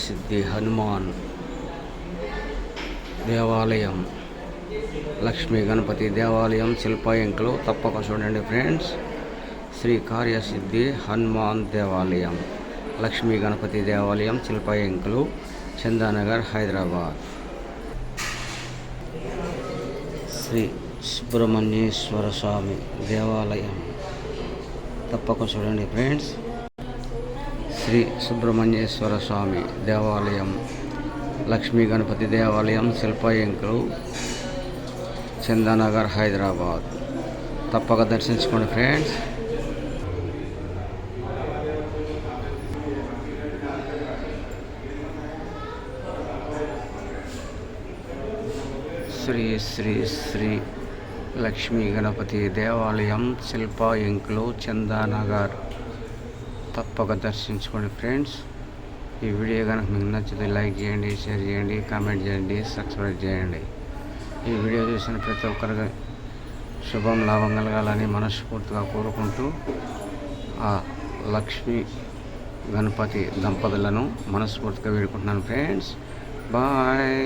సిద్ధి హనుమాన్ దేవాలయం, లక్ష్మీ గణపతి దేవాలయం శిల్పాయంకులు తప్పక చూడండి ఫ్రెండ్స్. శ్రీ కార్యసిద్ధి హనుమాన్ దేవాలయం, లక్ష్మీ గణపతి దేవాలయం శిల్పాయంకులు, చందానగర్, హైదరాబాద్. శ్రీ సుబ్రహ్మణ్యేశ్వర స్వామి దేవాలయం తప్పక చూడండి ఫ్రెండ్స్. శ్రీ సుబ్రహ్మణ్యేశ్వర స్వామి దేవాలయం, లక్ష్మీ గణపతి దేవాలయం శిల్పాయంకులు, చందానగర్, హైదరాబాద్. తప్పక దర్శించుకోండి ఫ్రెండ్స్. శ్రీ శ్రీ శ్రీ లక్ష్మీ గణపతి దేవాలయం శిల్పాయంకులు, చందానగర్. తప్పక దర్శించుకోండి ఫ్రెండ్స్. ఈ వీడియో కనుక మీకు నచ్చితే లైక్ చేయండి, షేర్ చేయండి, కామెంట్ చేయండి, సబ్స్క్రైబ్ చేయండి. ఈ వీడియో చూసిన ప్రతి ఒక్కరికి శుభం లాభం కలగాలని మనస్ఫూర్తిగా కోరుకుంటూ ఆ లక్ష్మీ గణపతి దంపతులను మనస్ఫూర్తిగా వేడుకుంటున్నాను ఫ్రెండ్స్. బాయ్.